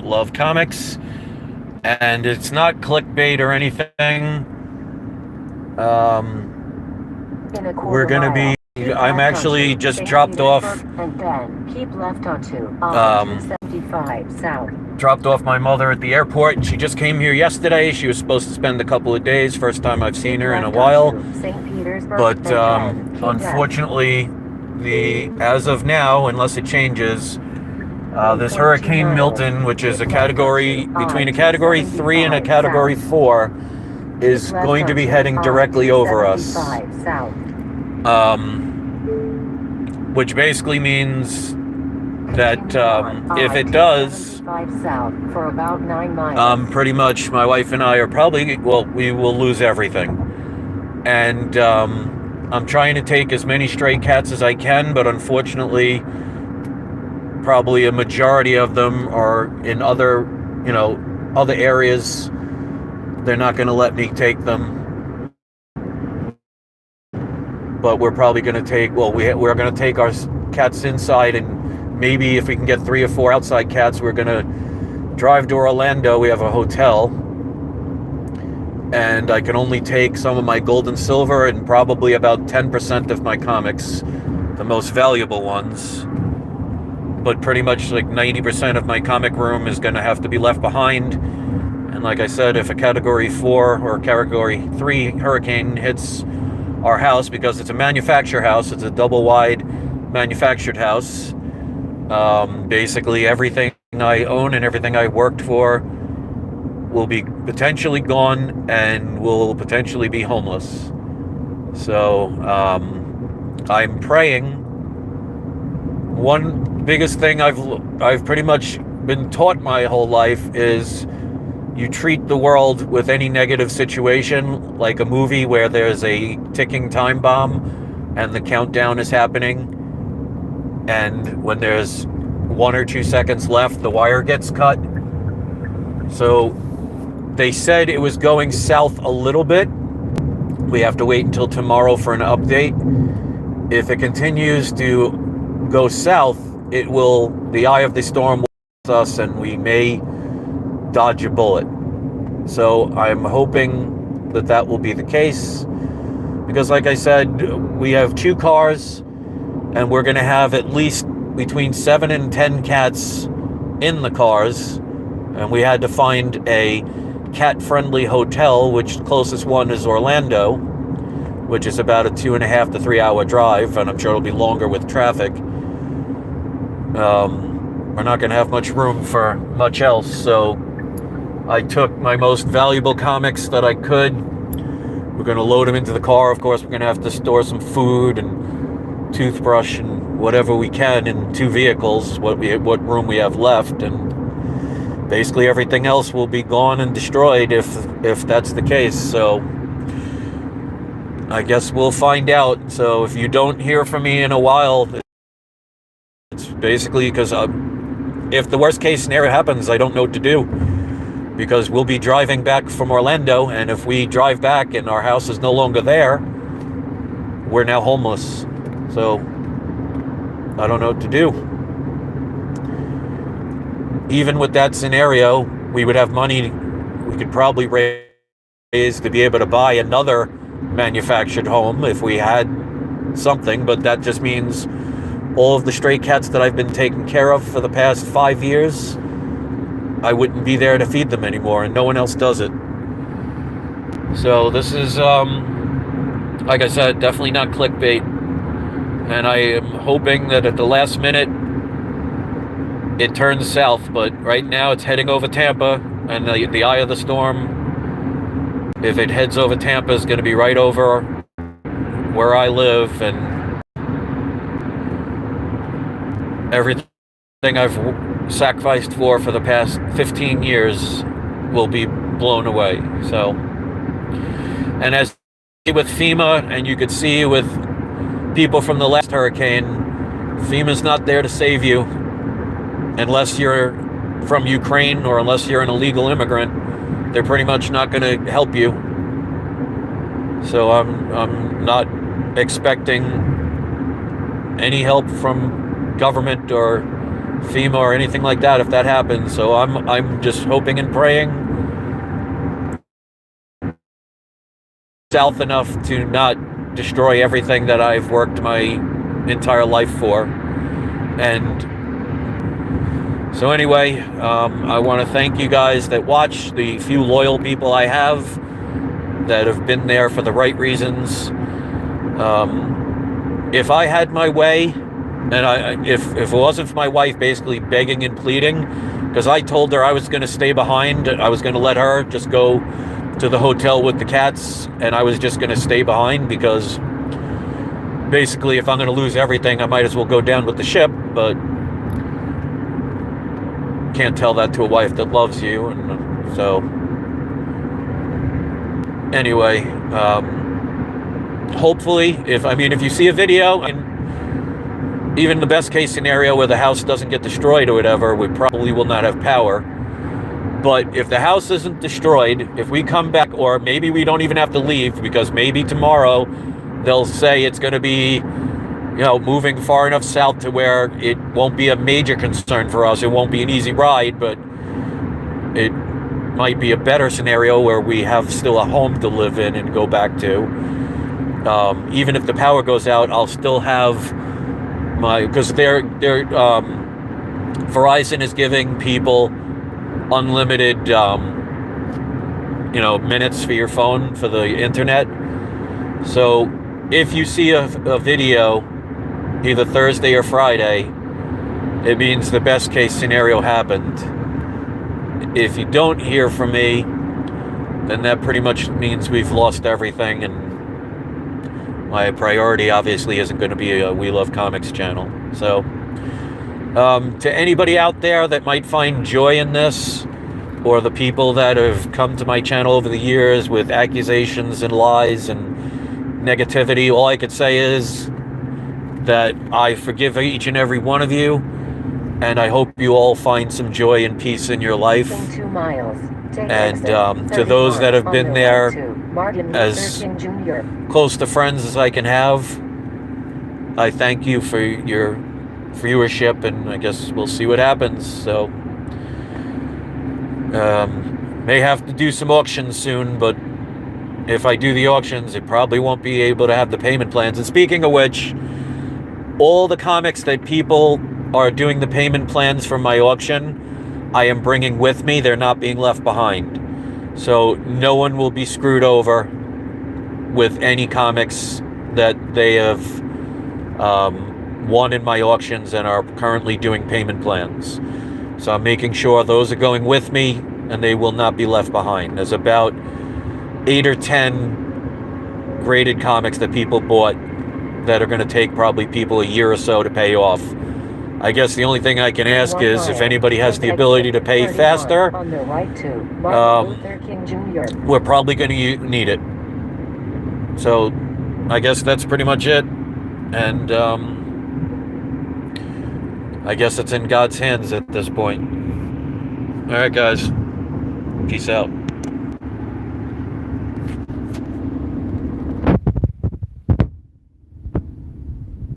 love comics, and it's not clickbait or anything. In a We're quarter gonna mile, be. keep I'm left actually onto just St. dropped off. Petersburg, and then keep left onto Um, I-275 south. Dropped off my mother at the airport. She just came here yesterday. She was supposed to spend a couple of days. First time I've seen Keep her in a left while. onto St. Petersburg, But and then keep left. unfortunately, as of now, unless it changes, this 3.2 Hurricane miles, Milton, which is keep a left category onto between a category 3 and a I-275 category south. 4, Keep is left going to be onto heading directly over us. I-275 south. Which basically means that Continue on if it does, I-275 south for about 9 miles. pretty much my wife and I are probably, well, we will lose everything. And I'm trying to take as many stray cats as I can, but unfortunately, probably a majority of them are in other areas. They're not going to let me take them. But we're probably going to take, well, we're going to take our cats inside, and maybe if we can get 3 or 4 outside cats, we're going to drive to Orlando. We have a hotel, and I can only take some of my gold and silver and probably about 10% of my comics, the most valuable ones. But pretty much like 90% of my comic room is going to have to be left behind. And like I said, if a category 4 or category 3 hurricane hits our house, because it's a manufactured house, it's a double wide manufactured house, basically everything I own and everything I worked for will be potentially gone and will potentially be homeless. So I'm praying. One biggest thing I've pretty much been taught my whole life is you treat the world with any negative situation like a movie where there's a ticking time bomb and the countdown is happening, and when there's 1 or 2 seconds left, the wire gets cut. So they said it was going south a little bit. We have to wait until tomorrow for an update. If it continues to go south, the eye of the storm will hit us and we may dodge a bullet. So I'm hoping that will be the case, because like I said, we have 2 cars and we're going to have at least between 7 and 10 cats in the cars, and we had to find a cat-friendly hotel, which the closest one is Orlando, which is about a 2.5 to 3 hour drive, and I'm sure it'll be longer with traffic. We're not going to have much room for much else, so I took my most valuable comics that I could. We're going to load them into the car. Of course, we're going to have to store some food and toothbrush and whatever we can in 2 vehicles, what room we have left, and basically everything else will be gone and destroyed if that's the case. So I guess we'll find out. So if you don't hear from me in a while, it's basically because if the worst case scenario happens, I don't know what to do, because we'll be driving back from Orlando, and if we drive back and our house is no longer there, we're now homeless. So I don't know what to do. Even with that scenario, we would have money we could probably raise to be able to buy another manufactured home if we had something, but that just means all of the stray cats that I've been taking care of for the past 5 years, I wouldn't be there to feed them anymore, and no one else does it. So this is, like I said, definitely not clickbait. And I am hoping that at the last minute it turns south, but right now it's heading over Tampa, and the eye of the storm, if it heads over Tampa, is going to be right over where I live, and everything I've sacrificed for the past 15 years will be blown away. So, and as with FEMA, and you could see with people from the last hurricane, FEMA's not there to save you unless you're from Ukraine or unless you're an illegal immigrant. They're pretty much not going to help you. So I'm not expecting any help from government or FEMA or anything like that if that happens. So I'm just hoping and praying south enough to not destroy everything that I've worked my entire life for. And so anyway, I want to thank you guys that watch, the few loyal people I have that have been there for the right reasons. If I had my way, and if it wasn't for my wife basically begging and pleading, because I told her I was going to stay behind, I was going to let her just go to the hotel with the cats, and I was just going to stay behind because basically if I'm going to lose everything, I might as well go down with the ship, but can't tell that to a wife that loves you. And so anyway, hopefully if you see a video, and even the best case scenario where the house doesn't get destroyed or whatever, we probably will not have power. But if the house isn't destroyed, if we come back, or maybe we don't even have to leave, because maybe tomorrow they'll say it's going to be, moving far enough south to where it won't be a major concern for us. It won't be an easy ride, but it might be a better scenario where we have still a home to live in and go back to. Even if the power goes out, I'll still have because Verizon is giving people unlimited, minutes for your phone for the internet. So if you see a video either Thursday or Friday, it means the best case scenario happened. If you don't hear from me, then that pretty much means we've lost everything, and my priority obviously isn't going to be a We Love Comics channel. So to anybody out there that might find joy in this, or the people that have come to my channel over the years with accusations and lies and negativity, all I could say is that I forgive each and every one of you, and I hope you all find some joy and peace in your life. 2 miles. And to those that have been there, as close to friends as I can have, I thank you for your viewership, and I guess we'll see what happens. So may have to do some auctions soon, but if I do the auctions, it probably won't be able to have the payment plans. And speaking of which, all the comics that people are doing the payment plans for my auction, I am bringing with me. They're not being left behind. So no one will be screwed over with any comics that they have won in my auctions and are currently doing payment plans. So I'm making sure those are going with me, and they will not be left behind. There's about 8 or 10 graded comics that people bought that are going to take probably people a year or so to pay off. I guess the only thing I can ask is if anybody has the ability to pay faster, we're probably going to need it. So I guess that's pretty much it. And I guess it's in God's hands at this point. All right, guys. Peace out.